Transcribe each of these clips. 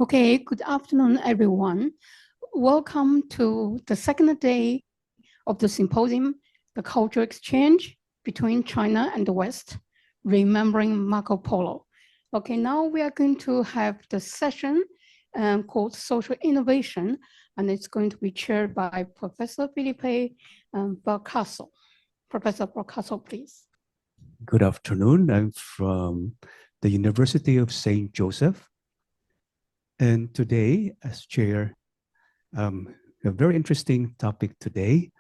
Okay, good afternoon, everyone. Welcome to the second day of the symposium, the cultural exchange between China and the West, remembering Marco Polo. Okay, now we are going to have the session called Social Innovation, and it's going to be chaired by Professor Felipe Barcaso. Professor Barcaso, please. Good afternoon. I'm from the University of St. Joseph. And today, as chair, a very interesting topic today.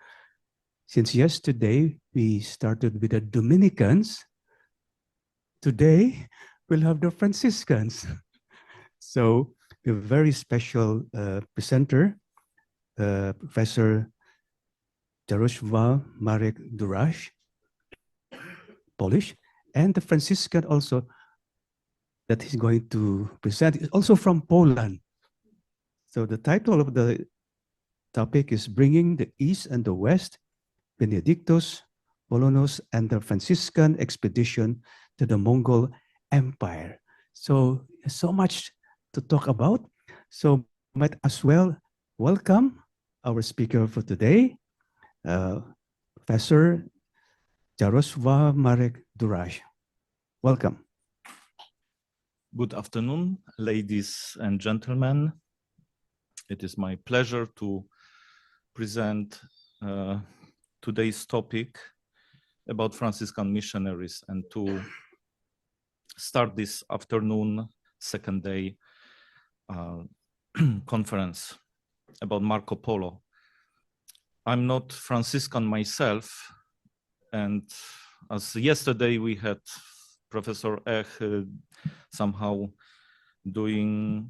Since yesterday, we started with the Dominicans. Today, we'll have the Franciscans. So we have a very special presenter, Professor Jarosław Marek Duraj, Polish, and the Franciscan also that he's going to present is also from Poland. So the title of the topic is Bringing the East and the West, Benedictus, Polonus, and the Franciscan Expedition to the Mongol Empire. So much to talk about. So might as well welcome our speaker for today, Professor Jarosław Marek Duraj. Welcome. Good afternoon, ladies and gentlemen. It is my pleasure to present today's topic about Franciscan missionaries and to start this afternoon, second day conference about Marco Polo. I'm not Franciscan myself, and as yesterday we had Professor Ech somehow doing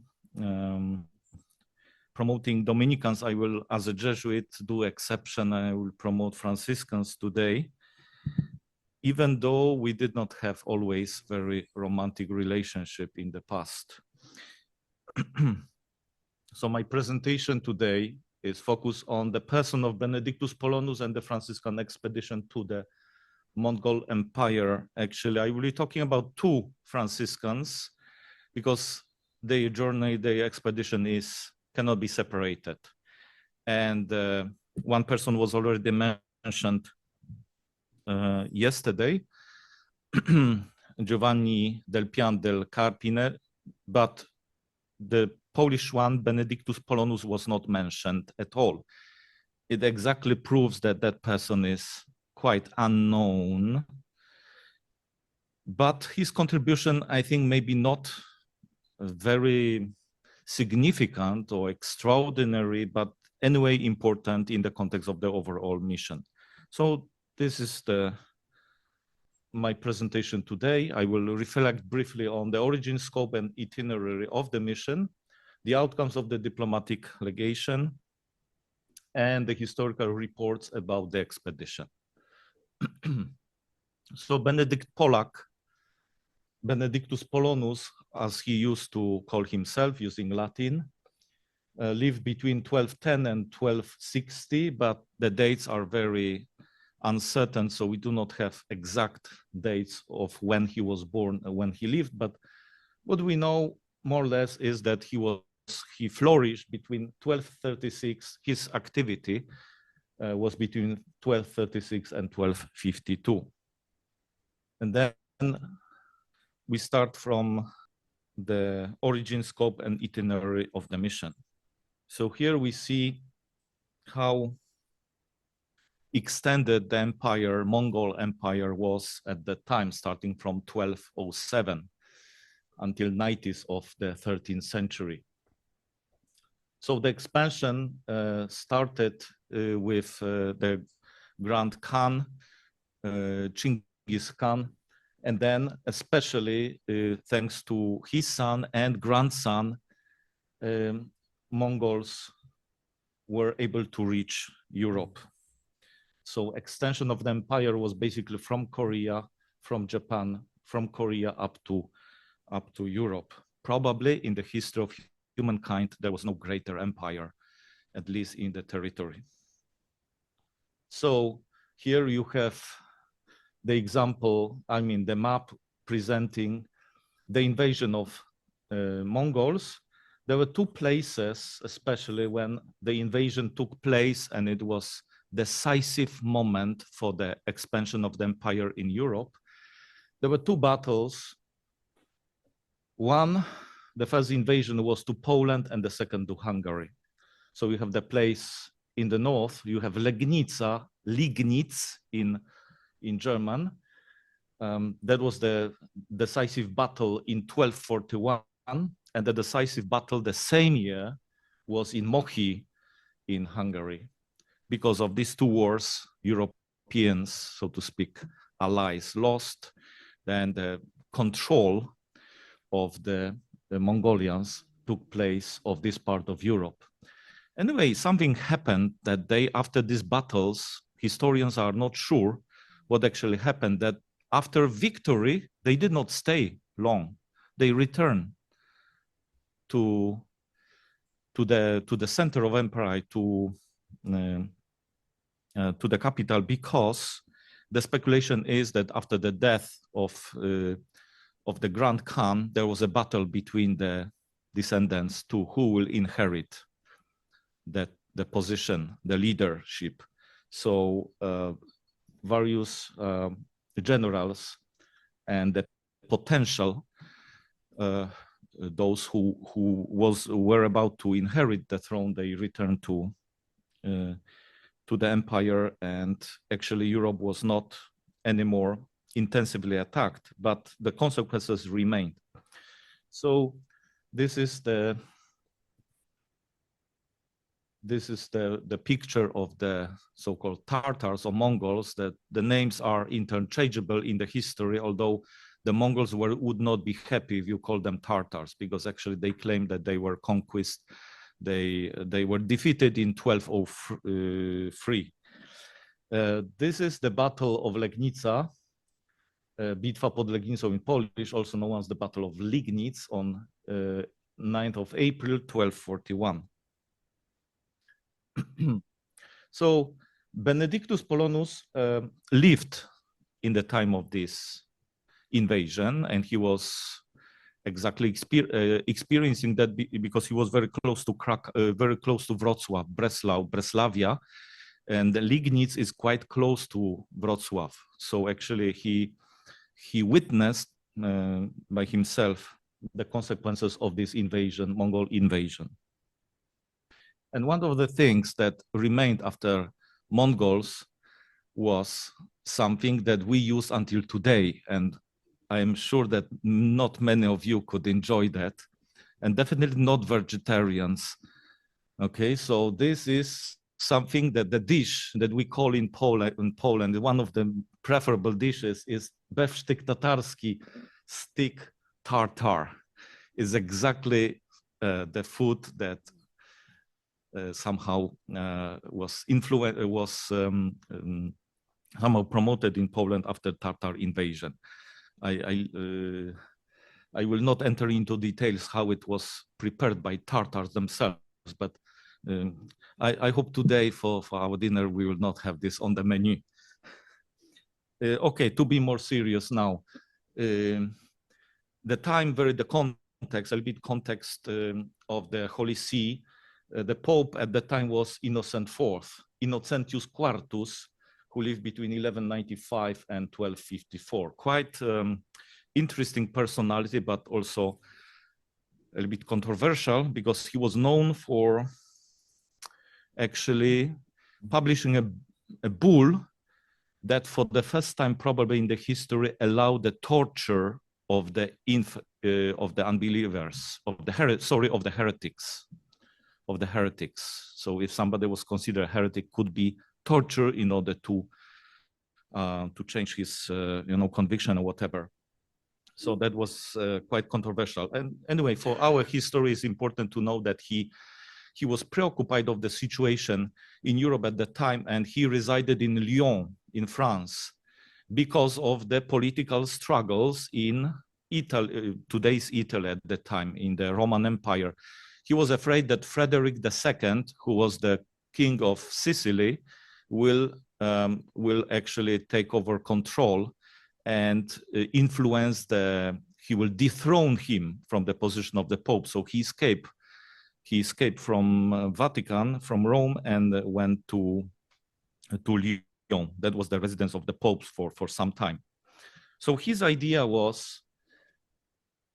promoting Dominicans, I will, as a Jesuit, do exception. I will promote Franciscans today, even though we did not have always very romantic relationship in the past. So my presentation today is focused on the person of Benedictus Polonus and the Franciscan expedition to the Mongol Empire. Actually, I will be talking about two Franciscans because their journey, their expedition cannot be separated. And one person was already mentioned yesterday, Giovanni del Pian del Carpine, but the Polish one, Benedictus Polonus, was not mentioned at all. It exactly proves that that person is quite unknown, but his contribution, I think, maybe not very significant or extraordinary, but anyway important in the context of the overall mission. So this is my presentation today. I will reflect briefly on the origin, scope, and itinerary of the mission, the outcomes of the diplomatic legation, and the historical reports about the expedition. So Benedictus Polonus, as he used to call himself using Latin, lived between 1210 and 1260, but the dates are very uncertain, so we do not have exact dates of when he was born and when he lived, but what we know more or less is that he flourished between 1236, his activity was between 1236 and 1252. And then we start from the origin, scope, and itinerary of the mission. So here we see how extended the empire, Mongol Empire, was at that time, starting from 1207 until 90s of the 13th century. So the expansion started with the Grand Khan, Genghis Khan, and then especially thanks to his son and grandson, Mongols were able to reach Europe. So extension of the empire was basically from Korea, from Japan, from Korea up to Europe. Probably in the history of humankind, there was no greater empire, at least in the territory. So here you have the example, the map presenting the invasion of Mongols There were two places, especially when the invasion took place, and it was decisive moment for the expansion of the empire in Europe. There were two battles. One, the first invasion was to Poland, and the second to Hungary. So you have the place in the north, you have Legnica, Liegnitz in German. That was the decisive battle in 1241, and the decisive battle the same year was in Mohi in Hungary. Because of these two wars, Europeans, so to speak, allies lost, then the control of the Mongolians took place of this part of Europe. Anyway, something happened that day after these battles. Historians are not sure what actually happened, that after victory, they did not stay long. They returned to the center of empire, to the capital, because the speculation is that after the death of the Grand Khan, there was a battle between the descendants to who will inherit the position, the leadership. So various generals and the potential those who were about to inherit the throne, they returned to the empire, and actually Europe was not anymore intensively attacked, but the consequences remained. So this is the picture of the so-called Tartars or Mongols, that the names are interchangeable in the history, although the Mongols would not be happy if you call them Tartars, because actually they claim that they were conquered. They were defeated in 1203. This is the Battle of Legnica, Bitwa pod Legnicą in Polish, also known as the Battle of Liegnitz, on 9th of April, 1241. So Benedictus Polonus lived in the time of this invasion, and he was exactly experiencing that because he was very close to very close to Wrocław, Breslavia, and Liegnitz is quite close to Wrocław. So actually he witnessed by himself the consequences of this invasion, Mongol invasion. And one of the things that remained after Mongols was something that we use until today, and I am sure that not many of you could enjoy that, and definitely not vegetarians. Okay, so this is something that the dish that we call in Poland, one of the preferable dishes is bewsztyk tatarski, stick tartar. Is exactly the food that somehow was somehow promoted in Poland after Tatar invasion. I will not enter into details how it was prepared by Tartars themselves, but I hope today for our dinner we will not have this on the menu. Okay, to be more serious now, the time, the context, a little bit context of the Holy See. The Pope at the time was Innocent IV, Innocentius Quartus, who lived between 1195 and 1254. Quite interesting personality, but also a little bit controversial, because he was known for actually publishing a bull that for the first time probably in the history allowed the torture of the unbelievers, of the heretics. So if somebody was considered a heretic, could be tortured in order to change his conviction or whatever. So that was quite controversial. And anyway, for our history, it's important to know that he was preoccupied of the situation in Europe at the time, and he resided in Lyon in France because of the political struggles in Italy, today's Italy at the time, in the Roman Empire. He was afraid that Frederick II, who was the king of Sicily, will actually take over control and influence he will dethrone him from the position of the Pope. So he escaped he escaped from Vatican, from Rome, and went to Lyon. That was the residence of the popes for some time. So his idea was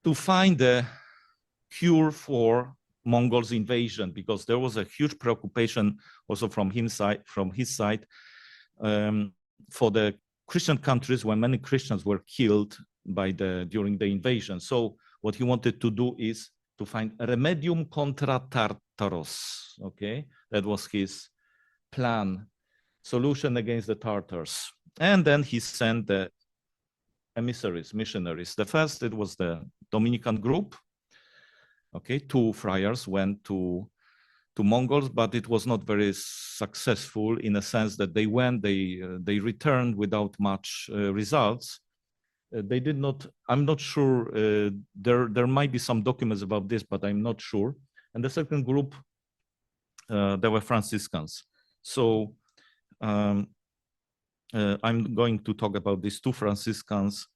to find a cure for Mongols' invasion, because there was a huge preoccupation also from his side for the Christian countries, when many Christians were killed during the invasion. So what he wanted to do is to find a remedium contra Tartaros. Okay, that was his plan, solution against the Tartars. And then he sent the emissaries, missionaries. The first, it was the Dominican group. Okay, 2 friars went to Mongols, but it was not very successful, in a sense that they went, they returned without much results. They did not, I'm not sure, there might be some documents about this, but I'm not sure. And the second group, there were Franciscans. So I'm going to talk about these 2 Franciscans,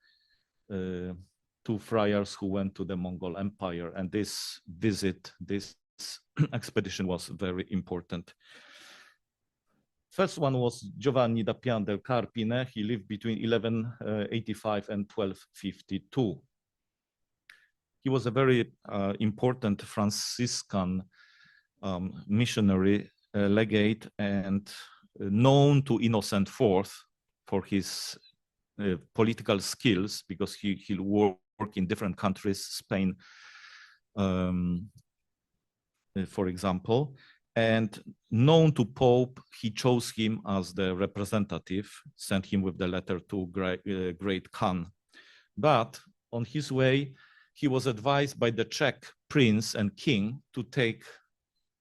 2 friars who went to the Mongol Empire, and this visit, this expedition was very important. First one was Giovanni da Pian del Carpine. He lived between 1185 and 1252. He was a very important Franciscan missionary, legate, and known to Innocent IV for his political skills, because he worked in different countries, Spain, for example, and known to Pope. He chose him as the representative, sent him with the letter to Great Khan. But on his way, he was advised by the Czech prince and king to take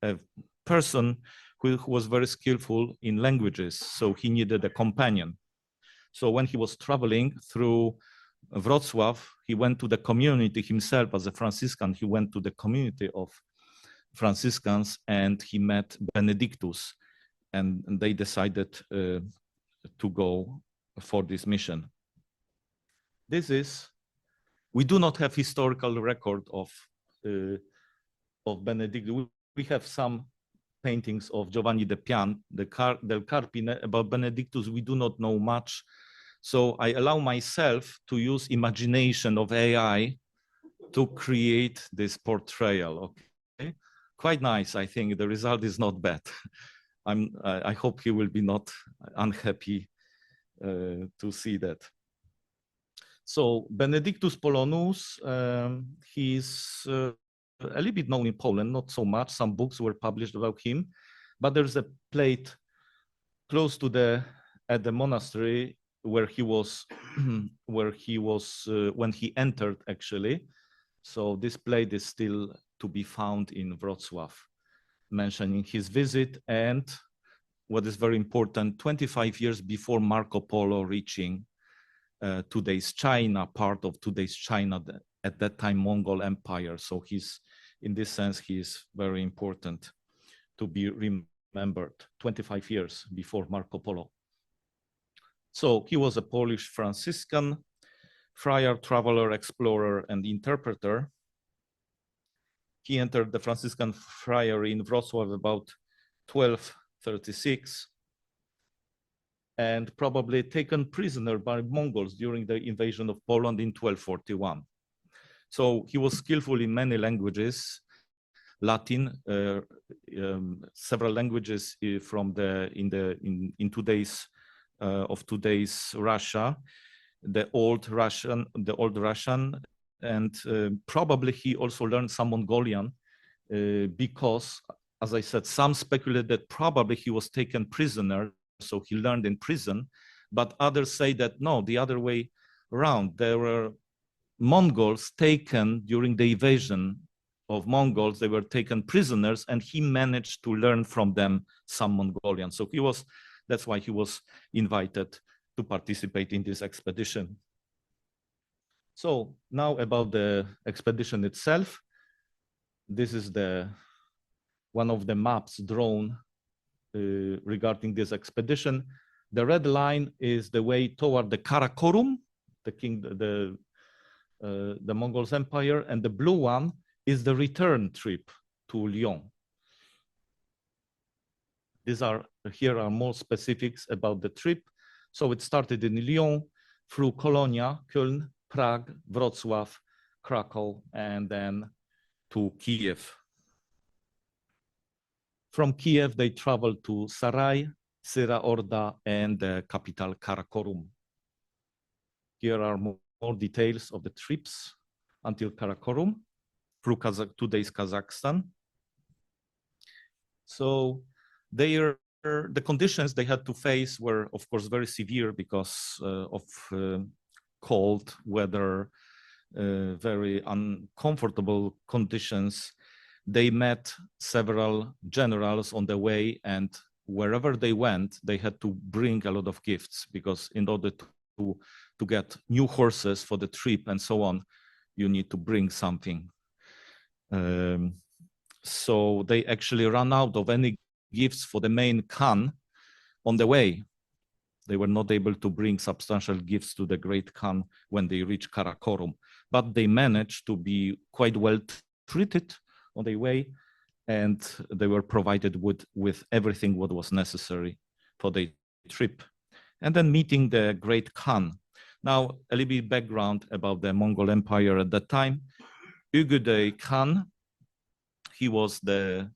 a person who was very skillful in languages, so he needed a companion. So when he was traveling through Wrocław, he went to the community himself as a Franciscan. He went to the community of Franciscans and he met Benedictus, and they decided to go for this mission. We do not have historical record of Benedictus. We have some paintings of Giovanni da Pian del Carpine. About Benedictus, we do not know much. So I allow myself to use imagination of AI to create this portrayal. Okay, quite nice. I think the result is not bad. I hope he will be not unhappy to see that. So Benedictus Polonus, he's a little bit known in Poland, not so much. Some books were published about him, but there's a plate close to at the monastery where he was, when he entered, actually. So this plate is still to be found in Wrocław, mentioning his visit, and what is very important, 25 years before Marco Polo reaching today's China, part of today's China, at that time Mongol Empire. So in this sense, he is very important to be remembered, 25 years before Marco Polo. So he was a Polish Franciscan friar, traveler, explorer, and interpreter. He entered the Franciscan friary in Wrocław about 1236, and probably taken prisoner by Mongols during the invasion of Poland in 1241. So he was skillful in many languages, Latin, several languages from in today's Russia, the old Russian, and probably he also learned some Mongolian, because, as I said, some speculate that probably he was taken prisoner, so he learned in prison, but others say that no, the other way around. There were Mongols taken during the invasion of Mongols, they were taken prisoners, and he managed to learn from them some Mongolian. So that's why he was invited to participate in this expedition. So now about the expedition itself. This is one of the maps drawn regarding this expedition. The red line is the way toward the Karakorum, the Mongols Empire, and the blue one is the return trip to Lyon. Here are more specifics about the trip. So it started in Lyon, through Colonia, Köln, Prague, Wrocław, Krakow, and then to Kiev. From Kiev, they traveled to Sarai, Syra Orda, and the capital Karakorum. Here are more details of the trips until Karakorum, through today's Kazakhstan. So the conditions they had to face were, of course, very severe because of cold weather, very uncomfortable conditions. They met several generals on the way, and wherever they went, they had to bring a lot of gifts, because in order to get new horses for the trip and so on, you need to bring something. So they actually ran out of any gifts for the main Khan on the way. They were not able to bring substantial gifts to the great Khan when they reached Karakorum, but they managed to be quite well treated on their way, and they were provided with everything what was necessary for the trip. And then meeting the great Khan. Now, a little bit background about the Mongol Empire at that time. Ugedei Khan, he was the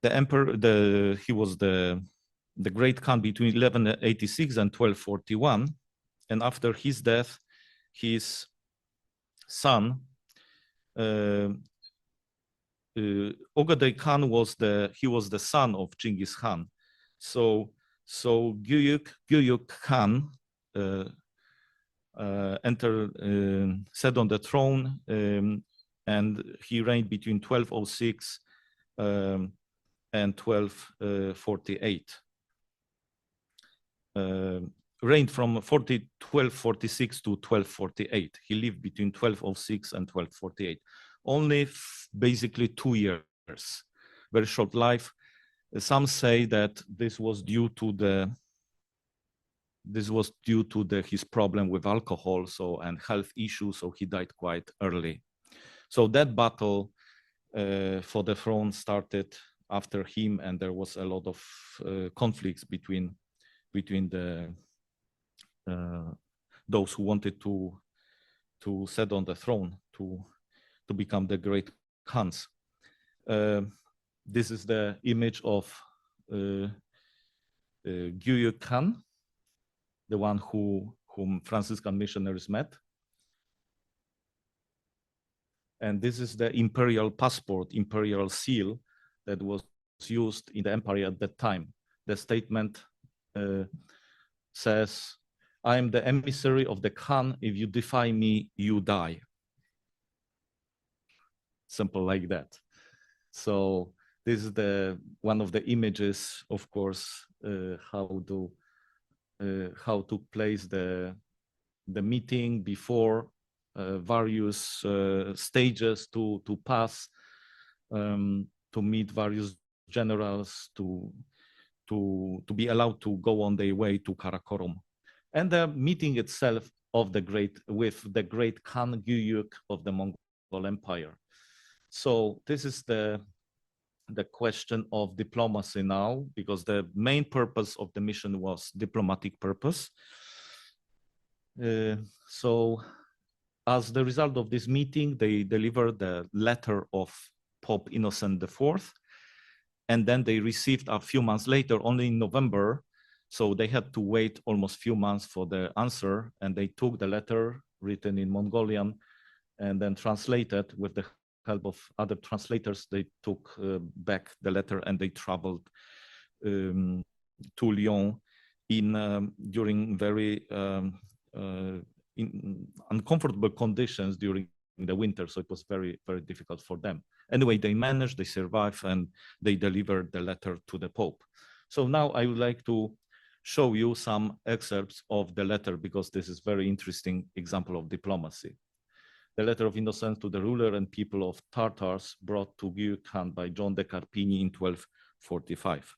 emperor, he was the great Khan between 1186 and 1241. And after his death, his son, Ogedei Khan was the son of Genghis Khan. So Guyuk Khan sat on the throne, and he reigned between 1206 and 1248. Reigned from 1246 to 1248. He lived between 1206 and 1248. Only basically 2 years, very short life. Some say that this was due to his problem with alcohol, and health issues, so he died quite early. So that battle for the throne started after him, and there was a lot of conflicts between those who wanted to sit on the throne to become the great Khans. This is the image of Guyuk Khan, the one whom Franciscan missionaries met. And this is the imperial passport, imperial seal that was used in the empire at that time. The statement says, "I am the emissary of the Khan. If you defy me, you die." Simple like that. So this is one of the images, of course, how to place the meeting before various stages to pass, to meet various generals, to be allowed to go on their way to Karakorum, and the meeting itself with the great Khan Guyuk of the Mongol Empire. So this is the question of diplomacy now, because the main purpose of the mission was diplomatic purpose. So as the result of this meeting, they delivered the letter of Pope Innocent IV, and then they received a few months later, only in November, so they had to wait almost a few months for the answer, and they took the letter written in Mongolian and then translated with the help of other translators. They took back the letter, and they traveled to Lyon during very uncomfortable conditions during the winter, so it was very, very difficult for them. Anyway, they managed, they survived, and they delivered the letter to the Pope. So now I would like to show you some excerpts of the letter, because this is very interesting example of diplomacy. The letter of innocence to the ruler and people of Tartars, brought to Guyuk Khan by John de Carpigny in 1245.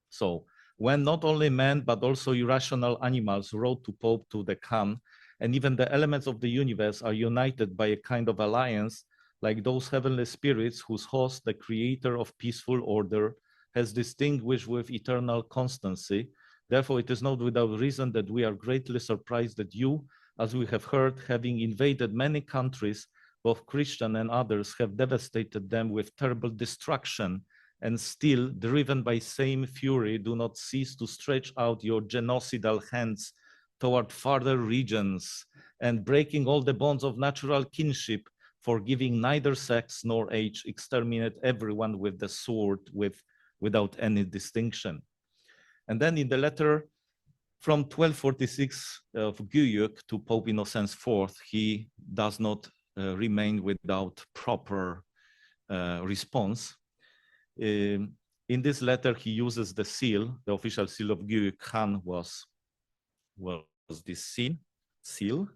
So when not only men, but also irrational animals wrote to Pope, to the Khan, and even the elements of the universe are united by a kind of alliance, like those heavenly spirits whose host, the creator of peaceful order, has distinguished with eternal constancy. Therefore, it is not without reason that we are greatly surprised that you, as we have heard, having invaded many countries, both Christian and others, have devastated them with terrible destruction, and still, driven by same fury, do not cease to stretch out your genocidal hands toward farther regions, and breaking all the bonds of natural kinship, forgiving neither sex nor age, exterminate everyone with the sword without any distinction. And then in the letter from 1246 of Guyuk to Pope Innocent IV, he does not remain without proper response. In this letter, he uses the seal, the official seal of Guyuk Khan was this seal.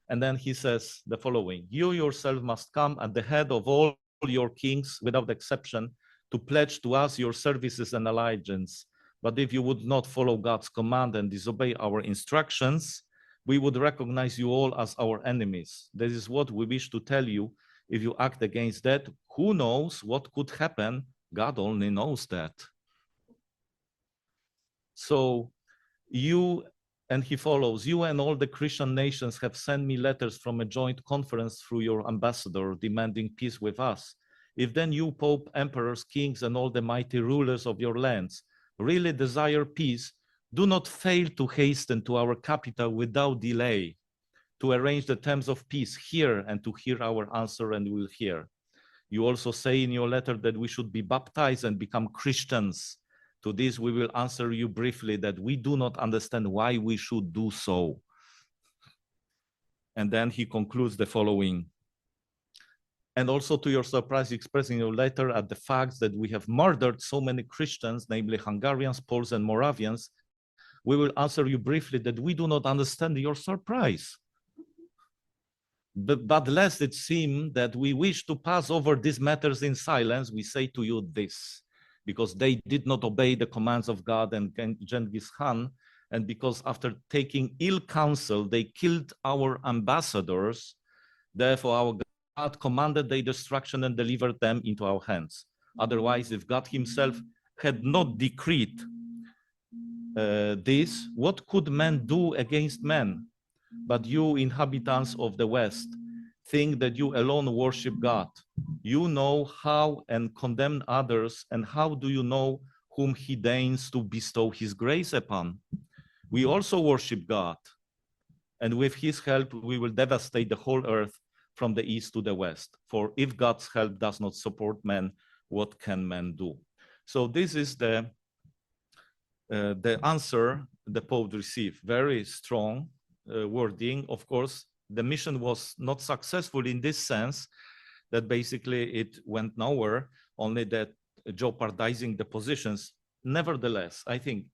And then he says the following: you yourself must come at the head of all your kings without exception to pledge to us your services and allegiance. But if you would not follow God's command and disobey our instructions, we would recognize you all as our enemies. This is what we wish to tell you. If you act against that, who knows what could happen? God only knows that. So you, and he follows, you and all the Christian nations have sent me letters from a joint conference through your ambassador demanding peace with us. If then you, Pope, emperors, kings, and all the mighty rulers of your lands really desire peace, do not fail to hasten to our capital without delay, to arrange the terms of peace here and to hear our answer, and we will hear. You also say in your letter that we should be baptized and become Christians. To this we will answer you briefly that we do not understand why we should do so. And then he concludes the following. And also to your surprise, expressing your letter at the fact that we have murdered so many Christians, namely Hungarians, Poles, and Moravians, we will answer you briefly that we do not understand your surprise. But lest it seem that we wish to pass over these matters in silence, we say to you this: because they did not obey the commands of God and Genghis Khan, and because after taking ill counsel, they killed our ambassadors, therefore our God commanded their destruction and delivered them into our hands. Otherwise, if God himself had not decreed this, what could man do against man? But you, inhabitants of the West, think that you alone worship God. You know how and condemn others, and how do you know whom he deigns to bestow his grace upon? We also worship God, and with his help we will devastate the whole earth from the east to the west. For if God's help does not support man, what can man do? So this is the answer the Pope received. Very strong wording. Of course, the mission was not successful in this sense, that basically it went nowhere, only that jeopardizing the positions. Nevertheless, I think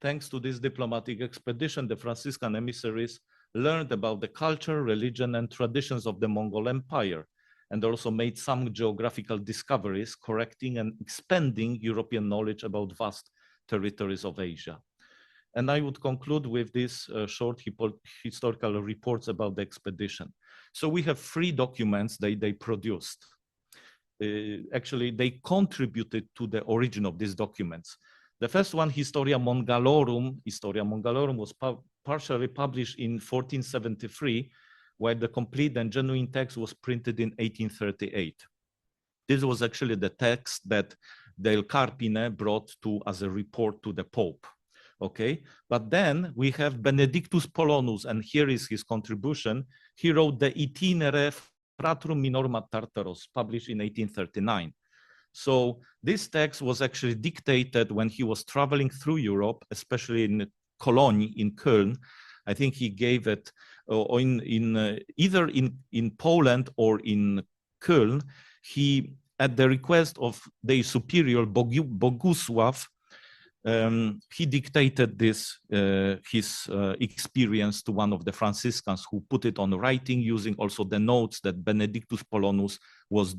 thanks to this diplomatic expedition, the Franciscan emissaries learned about the culture, religion, and traditions of the Mongol Empire, and also made some geographical discoveries, correcting and expanding European knowledge about vast territories of Asia. And I would conclude with this short historical reports about the expedition. So we have 3 documents they produced. Actually, they contributed to the origin of these documents. The first one, Historia Mongolorum. Historia Mongolorum was partially published in 1473, while the complete and genuine text was printed in 1838. This was actually the text that Del Carpine brought to as a report to the Pope. Okay, but then we have Benedictus Polonus, and here is his contribution. He wrote the Itinere Fratrum Minorum Tartaros, published in 1839. So this text was actually dictated when he was traveling through Europe, especially in Cologne, in Köln. I think he gave it either in Poland or in Köln. He, at the request of their superior Bogusław, he dictated this, his experience to one of the Franciscans, who put it on writing using also the notes that Benedictus Polonus was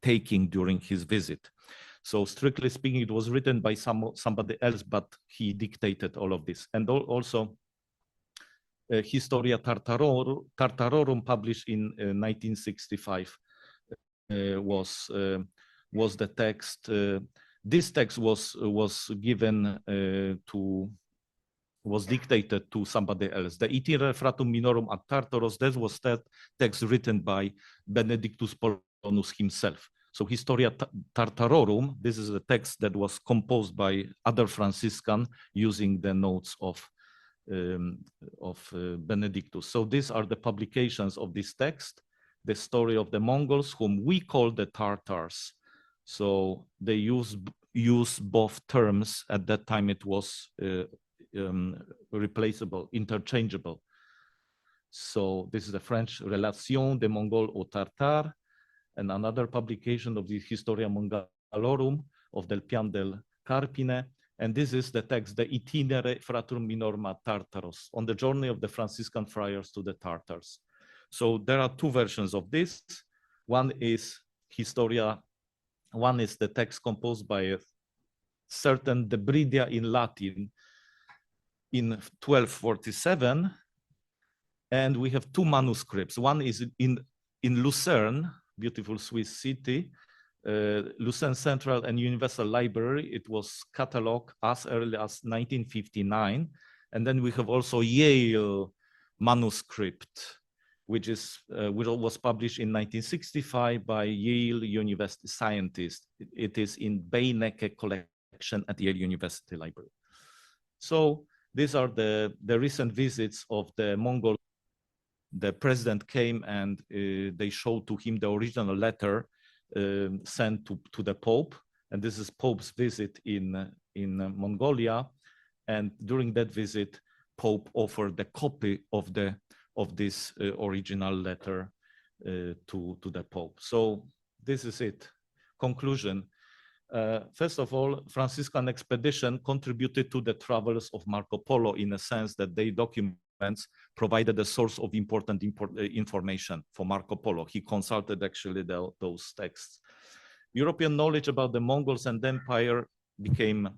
taking during his visit. So strictly speaking, it was written by somebody else, but he dictated all of this. And also Historia Tartarorum, published in 1965. was the text. This text was given was dictated to somebody else. The Itinere Fratum Minorum ad Tartaros, that was that text written by Benedictus Polonus himself. So Historia Tartarorum, this is a text that was composed by other Franciscan using the notes of Benedictus. So these are the publications of this text, the story of the Mongols, whom we call the Tartars. So they use both terms. At that time it was replaceable, interchangeable. So this is the French Relation des Mongols aux Tartares, and another publication of the Historia Mongolorum of Del Pian del Carpine. And this is the text, the Itinere Fratum Minorum ad Tartaros, on the journey of the Franciscan friars to the Tartars. So there are two versions of this. One is Historia, one is the text composed by a certain De Bridia in Latin in 1247. And we have two manuscripts. One is in Lucerne, beautiful Swiss city, Lucerne Central and Universal Library. It was cataloged as early as 1959. And then we have also Yale manuscript, which was published in 1965 by Yale University scientists. It is in Beinecke collection at Yale University Library. So these are the recent visits of the Mongol. The president came and they showed to him the original letter sent to the Pope. And this is Pope's visit in Mongolia. And during that visit, Pope offered the copy of this original letter to the Pope. So this is it. Conclusion. First of all, Franciscan expedition contributed to the travels of Marco Polo in a sense that they documents provided a source of important information for Marco Polo. He consulted actually those texts. European knowledge about the Mongols and the empire became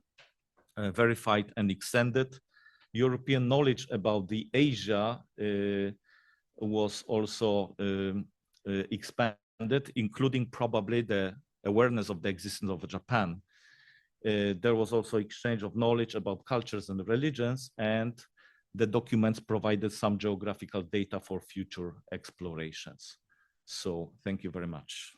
verified and extended. European knowledge about the Asia was also expanded, including probably the awareness of the existence of Japan. There was also exchange of knowledge about cultures and religions, and the documents provided some geographical data for future explorations. So thank you very much.